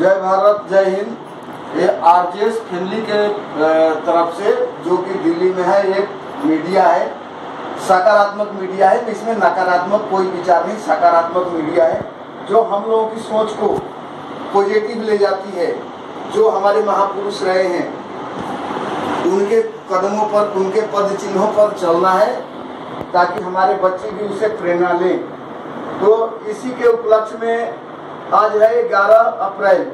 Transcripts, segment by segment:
जय भारत, जय हिंद। ये आरजेएस फैमिली के तरफ से, जो कि दिल्ली में है, एक मीडिया है, सकारात्मक मीडिया है। इसमें नकारात्मक कोई विचार नहीं, सकारात्मक मीडिया है जो हम लोगों की सोच को पॉजिटिव ले जाती है। जो हमारे महापुरुष रहे हैं उनके कदमों पर, उनके पद चिन्हों पर चलना है ताकि हमारे बच्चे भी उसे प्रेरणा लें। तो इसी के उपलक्ष्य में आज है 11 अप्रैल।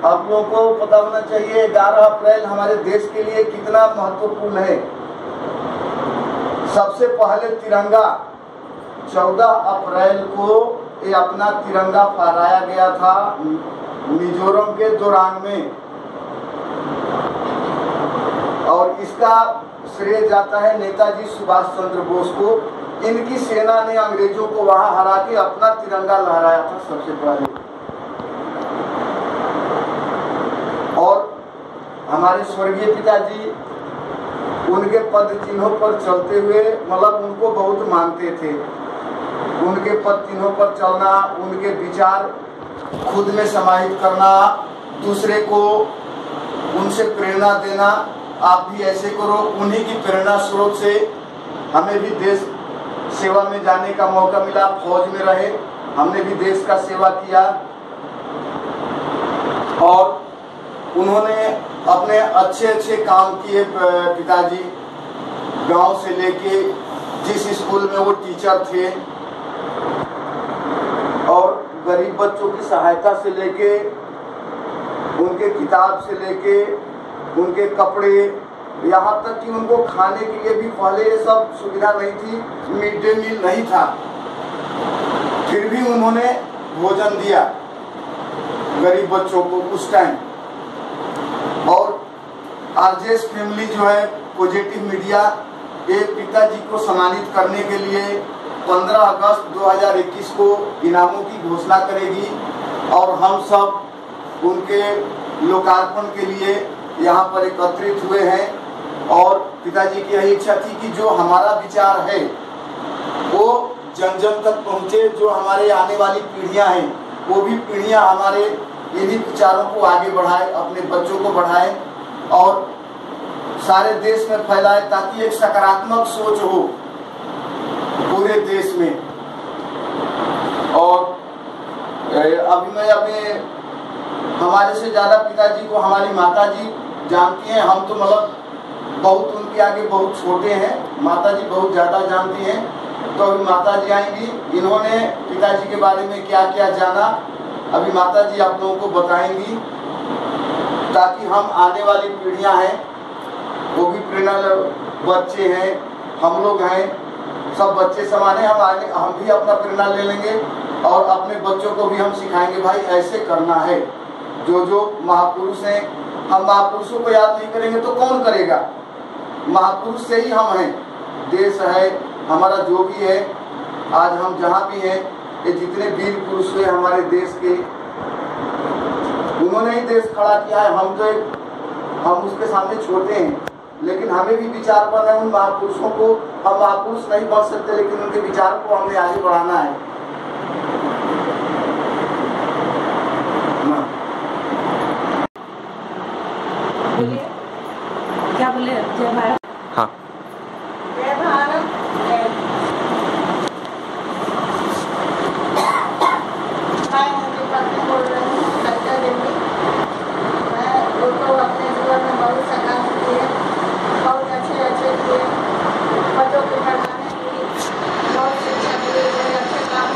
आप लोगों को पता होना चाहिए 11 अप्रैल हमारे देश के लिए कितना महत्वपूर्ण है। सबसे पहले तिरंगा 14 अप्रैल को ये अपना तिरंगा फहराया गया था मिजोरम के दोरांग में, और इसका श्रेय जाता है नेताजी सुभाष चंद्र बोस को। इनकी सेना ने अंग्रेजों को वहां हरा के अपना तिरंगा लहराया था सबसे पहले। और हमारे स्वर्गीय पिताजी उनके पद चिन्हों पर चलते हुए, मतलब उनको बहुत मानते थे। उनके पद चिन्हों पर चलना, उनके विचार खुद में समाहित करना, दूसरे को उनसे प्रेरणा देना, आप भी ऐसे करो। उन्हीं की प्रेरणा स्रोत से हमें भी देश सेवा में जाने का मौका मिला। फौज में रहे, हमने भी देश का सेवा किया और उन्होंने अपने अच्छे अच्छे काम किए। पिताजी गांव से लेके जिस स्कूल में वो टीचर थे, और गरीब बच्चों की सहायता से लेके, उनके किताब से लेके, उनके कपड़े, यहाँ तक कि उनको खाने के लिए भी पहले ये सब सुविधा नहीं थी, मिड डे मील नहीं था, फिर भी उन्होंने भोजन दिया गरीब बच्चों को उस टाइम। और आरजेएस फैमिली जो है पॉजिटिव मीडिया, एक पिताजी को सम्मानित करने के लिए 15 अगस्त 2021 को इनामों की घोषणा करेगी, और हम सब उनके लोकार्पण के लिए यहाँ पर एकत्रित हुए हैं। और पिताजी की यही इच्छा थी कि जो हमारा विचार है वो जन जन तक पहुँचे, जो हमारे आने वाली पीढ़ियाँ हैं वो भी पीढ़ियाँ हमारे इन्हीं विचारों को आगे बढ़ाए, अपने बच्चों को बढ़ाए और सारे देश में फैलाए, ताकि एक सकारात्मक सोच हो पूरे देश में। और अभी मैं अपने, हमारे से ज्यादा पिताजी को हमारी माताजी जानती हैं। हम तो मतलब बहुत उनके आगे बहुत छोटे हैं, माताजी बहुत ज्यादा जानती हैं। तो अभी माताजी आएंगी, इन्होंने पिताजी के बारे में क्या क्या जाना अभी माताजी आप लोगों को बताएंगी, ताकि हम आने वाली पीढ़ियां हैं वो भी प्रेरणा, बच्चे हैं, हम लोग हैं, सब बच्चे समान हैं। हम भी अपना प्रेरणा ले लेंगे और अपने बच्चों को भी हम सिखाएंगे, भाई ऐसे करना है। जो जो महापुरुष हैं, हम महापुरुषों को याद नहीं करेंगे तो कौन करेगा? महापुरुष से ही हम हैं। देश है हमारा, जो भी है, आज हम जहाँ भी हैं, ये जितने वीर पुरुष हुए हमारे देश के, उन्होंने ही देश खड़ा किया है। हम उसके सामने छोटे हैं, लेकिन हमें भी विचार बनना है उन महापुरुषों को। हम महापुरुष नहीं बन सकते, लेकिन उनके विचार को हमें आगे बढ़ाना है। क्या बोले? जय भारत। हाँ, जय भारत। बोल रही हूँ सत्या देवी। मैं तो अपने जीवन में बहुत सकाम किए, बहुत अच्छे अच्छे किए, बच्चों को पढ़ाने की बहुत शिक्षा मिली, बहुत अच्छे काम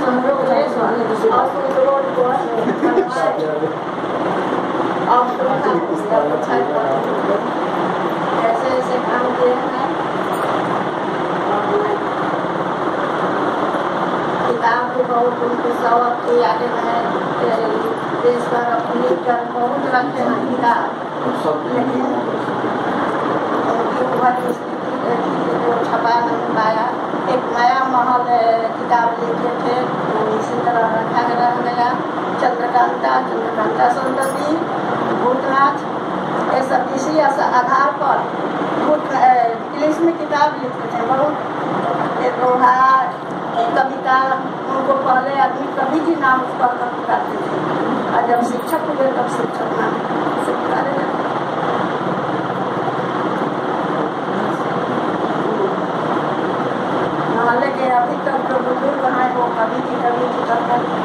हम लोग और कुछ रोड पर ऐसे ऐसे काम किए हैं। किताब भी बहुत उनके शौक की आगे में देश भर अपनी कर बहुत रखते हैं किताब, लेकिन उनकी उम्र स्थिति जो छपा नहीं पाया। एक नया महल किताब लिखे थे, इसी तरह रखा गया। चंद्रकांता संतति, भूतनाथ, ये सब इसी आधार पर इंग्लिश में किताब लिखते थे। बहुत एक दोहा कविता उनको पहले आदमी कभी भी नाम पढ़ कर पुकारते थे, और जब शिक्षक हुए तब शिक्षक नाम से पुकारे जाते। मोहल्ले के अभी तक जो बुजुर्ग हैं वो कभी की करते हैं।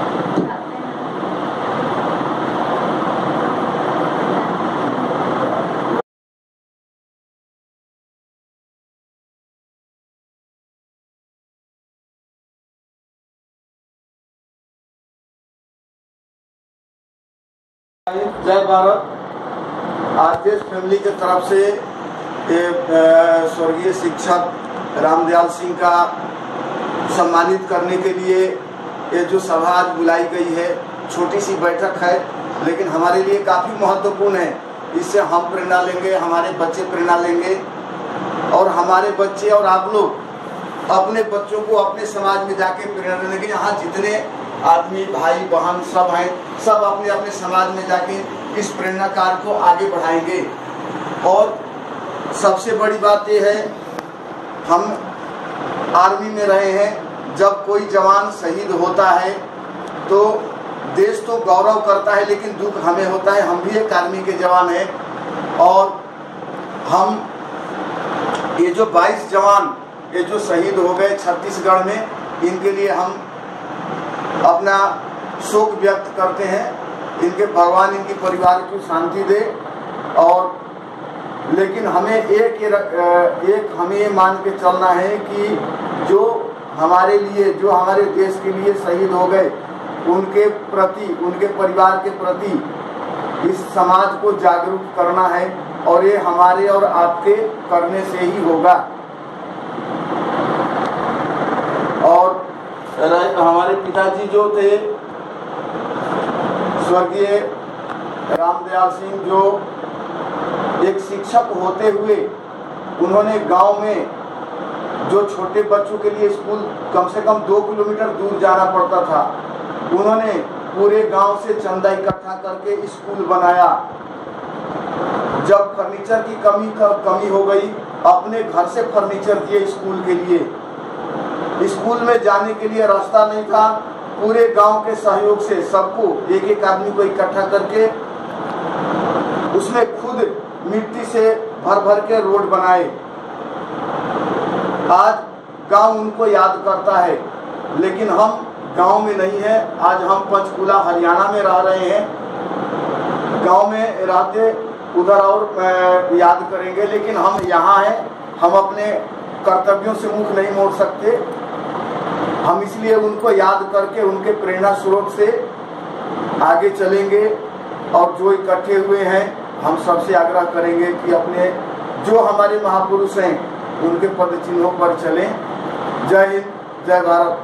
जय भारत। आरजेएस फैमिली की तरफ से स्वर्गीय शिक्षक रामदयाल सिंह का सम्मानित करने के लिए ये जो सभा आज बुलाई गई है, छोटी सी बैठक है लेकिन हमारे लिए काफ़ी महत्वपूर्ण है। इससे हम प्रेरणा लेंगे, हमारे बच्चे प्रेरणा लेंगे और हमारे बच्चे और आप लोग अपने बच्चों को अपने समाज में जाके प्रेरणा लेंगे। यहाँ जितने आदमी भाई बहन सब हैं, सब अपने अपने समाज में जाके इस प्रेरणा कार्य को आगे बढ़ाएंगे। और सबसे बड़ी बात यह है, हम आर्मी में रहे हैं, जब कोई जवान शहीद होता है तो देश तो गौरव करता है लेकिन दुख हमें होता है। हम भी एक आर्मी के जवान हैं और हम ये जो 22 जवान ये जो शहीद हो गए छत्तीसगढ़ में, इनके लिए हम अपना शोक व्यक्त करते हैं। इनके भगवान इनके परिवार को शांति दे। और लेकिन हमें एक हमें ये मान के चलना है कि जो हमारे लिए, जो हमारे देश के लिए शहीद हो गए, उनके प्रति, उनके परिवार के प्रति इस समाज को जागरूक करना है और ये हमारे और आपके करने से ही होगा। और हमारे पिताजी जो थे स्वर्गीय रामदयाल सिंह, जो एक शिक्षक होते हुए उन्होंने गांव में जो छोटे बच्चों के लिए स्कूल कम से कम 2 किलोमीटर दूर जाना पड़ता था, उन्होंने पूरे गांव से चंदा इकट्ठा करके स्कूल बनाया। जब फर्नीचर की कमी हो गई, अपने घर से फर्नीचर दिए स्कूल के लिए। स्कूल में जाने के लिए रास्ता नहीं था, पूरे गांव के सहयोग से सबको, एक एक आदमी को इकट्ठा करके उसमें खुद मिट्टी से भर भर के रोड बनाए। आज गांव उनको याद करता है, लेकिन हम गांव में नहीं है। आज हम पंचकुला हरियाणा में रह रहे हैं। गांव में रहते उधर और याद करेंगे, लेकिन हम यहाँ हैं। हम अपने कर्तव्यों से मुख नहीं मोड़ सकते। हम इसलिए उनको याद करके उनके प्रेरणा स्रोत से आगे चलेंगे। और जो इकट्ठे हुए हैं, हम सबसे आग्रह करेंगे कि अपने जो हमारे महापुरुष हैं उनके पद चिन्हों पर चलें। जय हिंद, जय भारत।